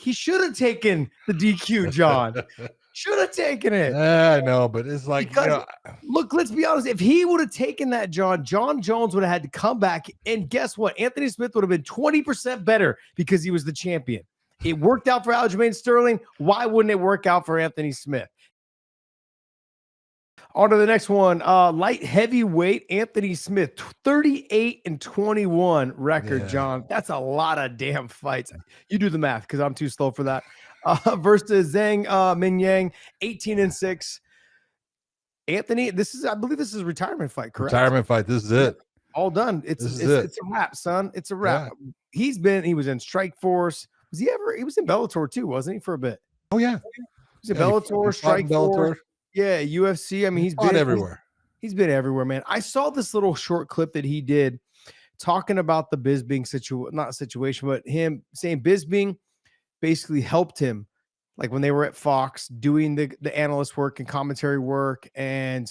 He should have taken the DQ, John. Should have taken it. I know, but it's like, because look, let's be honest. If he would have taken that, John Jones would have had to come back, and guess what? Anthony Smith would have been 20% better because he was the champion. It worked out for Aljamain Sterling. Why wouldn't it work out for Anthony Smith? On to the next one. Light heavyweight Anthony Smith, 38-21 record, yeah. John. That's a lot of damn fights. You do the math because I'm too slow for that. Versus Zhang Mingyang, 18-6. Anthony, I believe this is a retirement fight, correct? Retirement fight. This is it. All done. It's a wrap, son. It's a wrap. Yeah. He was in Strikeforce. He was in Bellator too, wasn't he, for a bit? Oh, yeah. He was in Bellator, Strikeforce. Yeah, UFC. I mean, he's been everywhere. He's been everywhere, man. I saw this little short clip that he did talking about the Bisping situation, but him saying Bisping basically helped him, like when they were at Fox doing the analyst work and commentary work, and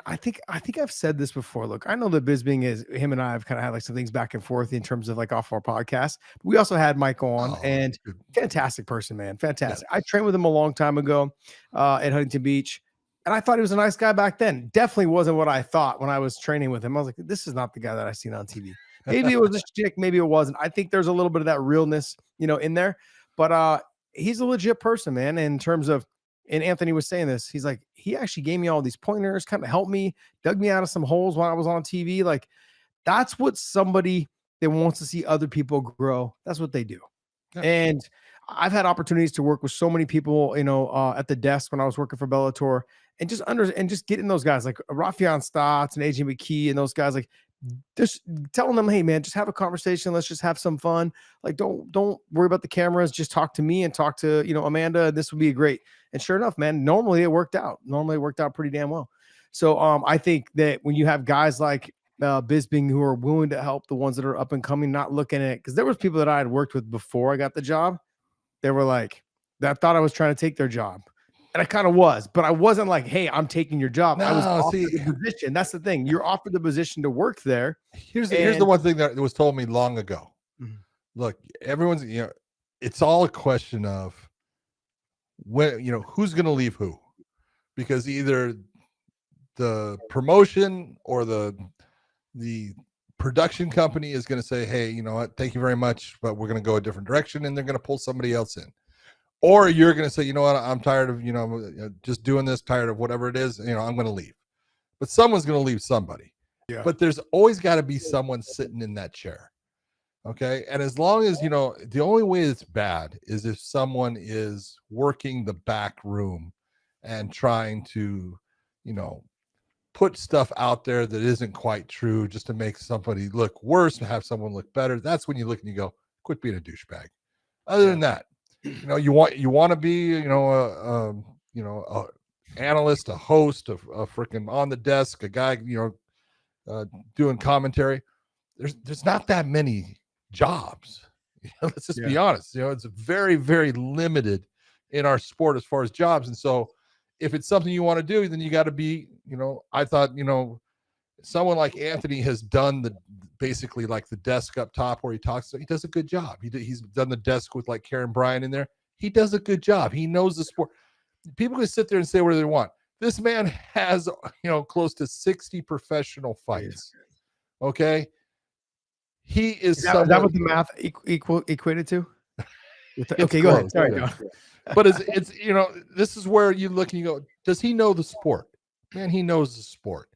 I think I've said this before. Look, I know that Bisping him and I have kind of had like some things back and forth in terms of like off our podcast. We also had Mike on, and fantastic person, man. Fantastic. Yeah. I trained with him a long time ago at Huntington Beach, and I thought he was a nice guy back then. Definitely wasn't what I thought when I was training with him. I was like, this is not the guy that I've seen on TV. Maybe it was a chick, maybe it wasn't. I think there's a little bit of that realness, in there. But he's a legit person, man, in terms of, and Anthony was saying this, he's like, he actually gave me all these pointers, kind of helped me, dug me out of some holes when I was on TV. Like, that's what somebody that wants to see other people grow, that's what they do. Yeah. And I've had opportunities to work with so many people, at the desk when I was working for Bellator, and just getting those guys like Rafian Stotts and AJ McKee and those guys, like, just telling them, hey man, just have a conversation. Let's just have some fun. Like, don't worry about the cameras. Just talk to me and talk to, Amanda. This would be great. And sure enough, man, normally it worked out pretty damn well. So I think that when you have guys like Bisping who are willing to help the ones that are up and coming, not looking at it, because there was people that I had worked with before I got the job. They were like, that thought I was trying to take their job. And I kind of was, but I wasn't like, hey, I'm taking your job. I was offered the position. That's the thing. You're offered the position to work there. Here's the one thing that was told me long ago. Mm-hmm. Look, everyone's, it's all a question of when, who's going to leave who, because either the promotion or the production company is going to say, hey, you know what, thank you very much, but we're going to go a different direction, and they're going to pull somebody else in. Or you're going to say, you know what, I'm tired of, just doing this, tired of whatever it is, I'm going to leave. But someone's going to leave somebody. Yeah. But there's always got to be someone sitting in that chair. Okay. And as long as, the only way it's bad is if someone is working the back room and trying to, put stuff out there that isn't quite true just to make somebody look worse and have someone look better. That's when you look and you go, quit being a douchebag. Other than that, you want to be, a analyst, a host, a freaking on the desk, a guy, doing commentary. There's not that many jobs. Let's just be honest. It's very, very limited in our sport as far as jobs. And so if it's something you want to do, then you got to be, I thought, someone like Anthony has done basically like the desk up top where he talks. He does a good job. He's done the desk with like Karen Bryan in there. He does a good job. He knows the sport. People can sit there and say whatever they want. This man has, close to 60 professional fights. Okay. He is. Is that what the math equated to? Okay, go ahead. Sorry, John. But it's this is where you look and you go, does he know the sport? Man, he knows the sport.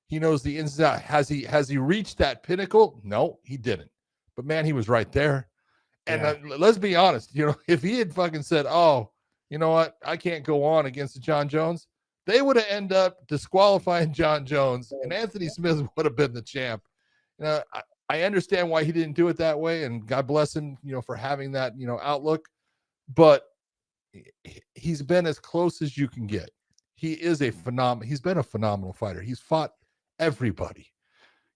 He knows the ins and outs. Has he reached that pinnacle? No, he didn't. But man, he was right there. And let's be honest, if he had fucking said, oh, you know what, I can't go on against John Jones, they would have ended up disqualifying John Jones, and Anthony Smith would have been the champ. I understand why he didn't do it that way, and God bless him, for having that, outlook. But he's been as close as you can get. He is he's been a phenomenal fighter. He's fought everybody.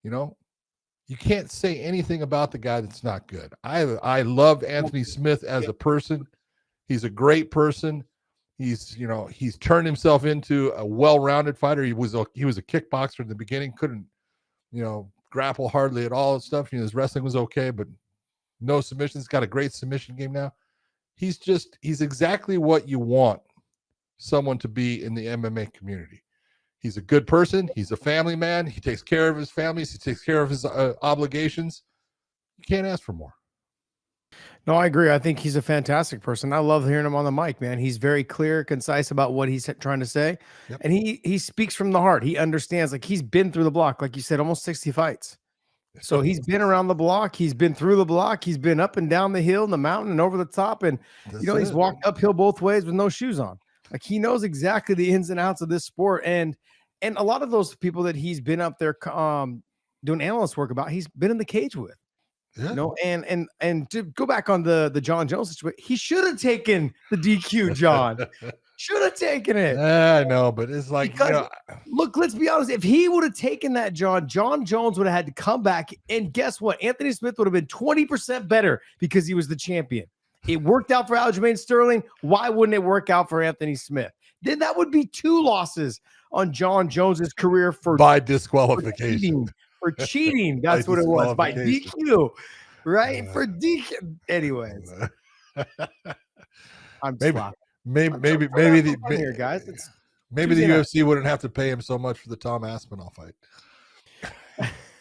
You can't say anything about the guy that's not good. I love Anthony Smith as a person. He's a great person. He's turned himself into a well-rounded fighter. He was a kickboxer in the beginning, couldn't, grapple hardly at all and stuff. His wrestling was okay, but no submissions. Got a great submission game now. he's exactly what you want someone to be in the MMA community. He's a good person. He's a family man. He takes care of his families. He takes care of his obligations. You can't ask for more. No, I agree. I think he's a fantastic person. I love hearing him on the mic, man. He's very clear, concise about what he's trying to say. Yep. And he speaks from the heart. He understands, like, he's been through the block, like you said, almost 60 fights. So he's been around the block. He's been through the block. He's been up and down the hill and the mountain and over the top. And, he's walked uphill both ways with no shoes on. Like, he knows exactly the ins and outs of this sport. And a lot of those people that he's been up there doing analyst work about, he's been in the cage with. Yeah. And to go back on the John Jones situation, he should have taken the DQ, John. Should have taken it. I know, but it's like, because, look, let's be honest. If he would have taken that, John Jones would have had to come back. And guess what? Anthony Smith would have been 20% better because he was the champion. It worked out for Aljamain Sterling. Why wouldn't it work out for Anthony Smith? Then that would be 2 losses on John Jones's career by disqualification. For cheating. That's what it was. By DQ. Right? For DQ. Anyways. I'm maybe the UFC wouldn't have to pay him so much for the Tom Aspinall fight.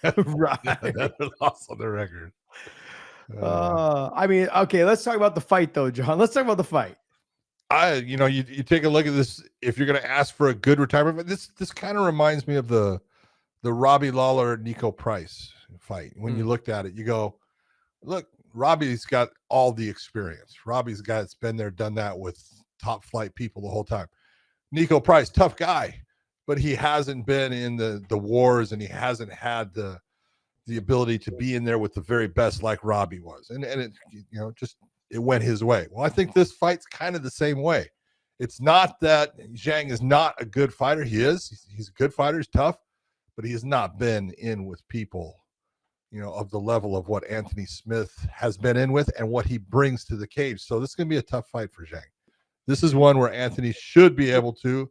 Right. That was lost on the record. I mean, okay, let's talk about the fight though, John. Let's talk about the fight. You take a look at this. If you're going to ask for a good retirement, this kind of reminds me of the Robbie Lawler Nico Price fight. When you looked at it, you go, look, Robbie's got all the experience. Robbie's guy that's been there, done that with top flight people the whole time. Nico Price, tough guy, but he hasn't been in the wars, and he hasn't had the ability to be in there with the very best like Robbie was. And it, it went his way. Well, I think this fight's kind of the same way. It's not that Zhang is not a good fighter. He is. He's a good fighter. He's tough, but he has not been in with people, of the level of what Anthony Smith has been in with and what he brings to the cage. So this is going to be a tough fight for Zhang. This is one where Anthony should be able to,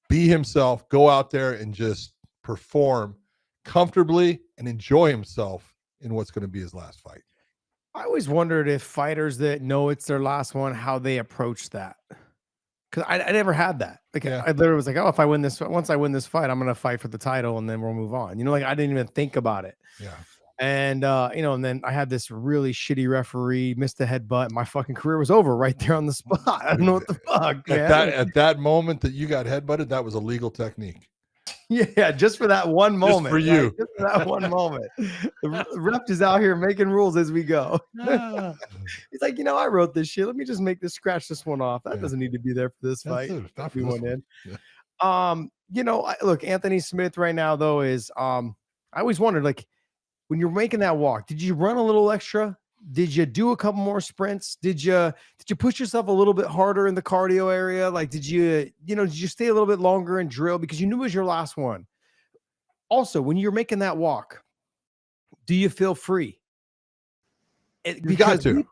be himself, go out there and just perform comfortably and enjoy himself in what's going to be his last fight. I always wondered if fighters that know it's their last one, how they approach that. Because I never had that. Like, I literally was like, oh, once I win this fight, I'm going to fight for the title and then we'll move on. I didn't even think about it. Yeah. And, and then I had this really shitty referee, missed a headbutt. My fucking career was over right there on the spot. I don't know what the fuck, man. At that moment that you got headbutted, that was a legal technique. Yeah, just for that one moment. Just for you. Right? Just for that one moment. The ref is out here making rules as we go. He's like, I wrote this shit. Let me just scratch this one off. That doesn't need to be there for this fight. Look, Anthony Smith right now, though, is I always wondered, like, when you're making that walk, did you run a little extra? Did you do a couple more sprints? Did you push yourself a little bit harder in the cardio area? Like, did you stay a little bit longer and drill because you knew it was your last one? Also, when you're making that walk, do you feel free? You got to.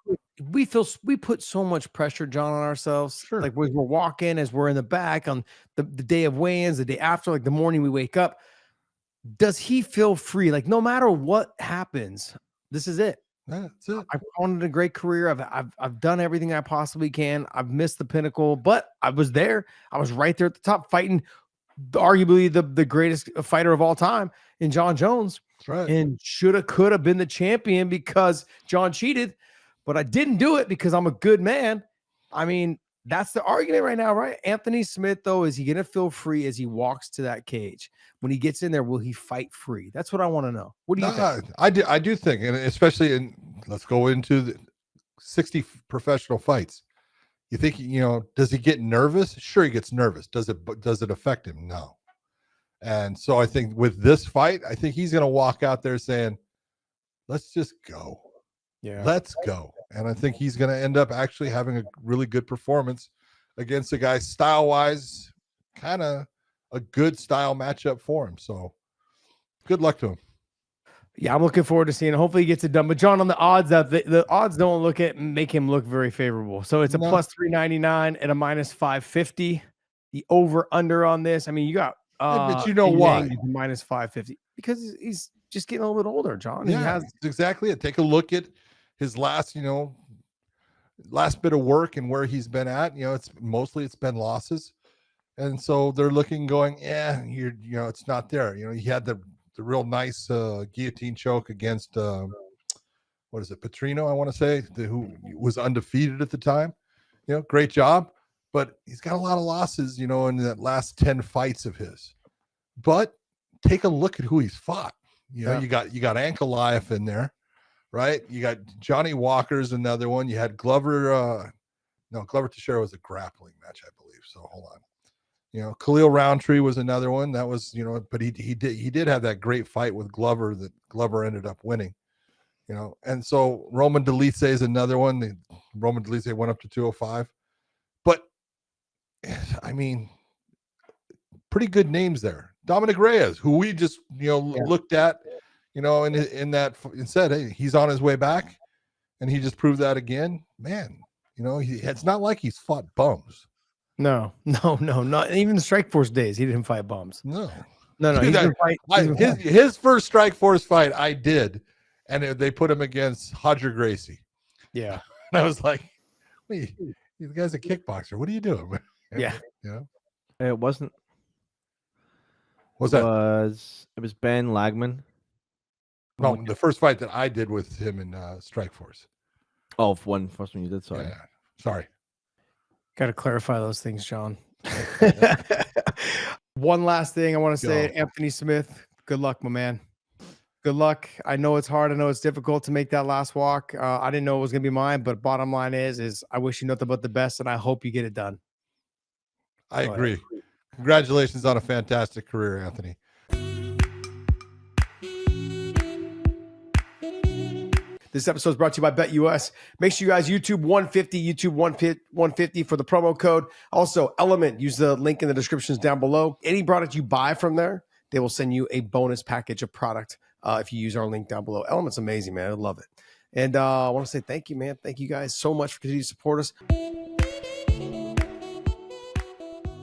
We put so much pressure, John, on ourselves. Sure. Like, when we're walking, as we're in the back on the day of weigh-ins, the day after, like the morning we wake up. Does he feel free? Like, no matter what happens, this is it. That's it. I've wanted a great career. I've done everything I possibly can. I've missed the pinnacle, but I was there. I was right there at the top, fighting arguably the greatest fighter of all time in John Jones. That's right. And could have been the champion because John cheated, but I didn't do it because I'm a good man. I mean, that's the argument right now, right? Anthony Smith, though, is he going to feel free as he walks to that cage? When he gets in there, will he fight free? That's what I want to know. What do you think? I do think, and especially let's go into the 60 professional fights. You think, does he get nervous? Sure, he gets nervous. Does it affect him? No. And so I think with this fight, I think he's going to walk out there saying, let's just go. Yeah. Let's go. And I think he's going to end up actually having a really good performance against a guy style-wise, kind of a good style matchup for him. So good luck to him. Yeah, I'm looking forward to seeing it. Hopefully he gets it done. But John, on the odds, the odds don't make him look very favorable. So it's a plus 399 and a minus 550. The over-under on this, I mean, you got but you know why? Minus 550. Because he's just getting a little bit older, John. Yeah, that's exactly it. Take a look at his last, last bit of work and where he's been at, it's been losses. And so they're looking, going, yeah, it's not there. He had the real nice guillotine choke against what is it, Petrino, I want to say, who was undefeated at the time. Great job, but he's got a lot of losses, in that last 10 fights of his. But take a look at who he's fought. You got Ankalaev in there, right? You got Johnny Walker's another one. You had Glover. Glover Teixeira was a grappling match, I believe. So hold on. Khalil Roundtree was another one. That was, but he did have that great fight with Glover that Glover ended up winning. And so Roman Dolidze is another one. Roman Dolidze went up to 205. But, I mean, pretty good names there. Dominic Reyes, who we just, looked at, in that and said, hey, he's on his way back. And he just proved that again. Man, it's not like he's fought bums. No, not even the Strikeforce days. He didn't fight bums. No. Dude, his first Strikeforce fight I did. And they put him against Hodger Gracie. Yeah. And I was like, wait, this guy's a kickboxer. What are you doing? Yeah. It wasn't. It was Ben Lagman. No, the first fight that I did with him in Strikeforce. Oh, first one you did, sorry. Yeah. Sorry. Got to clarify those things, Sean. One last thing I want to say, Anthony Smith, good luck, my man. Good luck. I know it's hard. I know it's difficult to make that last walk. I didn't know it was going to be mine, but bottom line is I wish you nothing but the best, and I hope you get it done. I agree. Congratulations on a fantastic career, Anthony. This episode is brought to you by BetUS. Make sure you guys YouTube 150 for the promo code. Also, Element, use the link in the descriptions down below. Any product you buy from there, they will send you a bonus package of product if you use our link down below. Element's amazing, man. I love it. And I want to say thank you, man. Thank you guys so much for continuing to support us.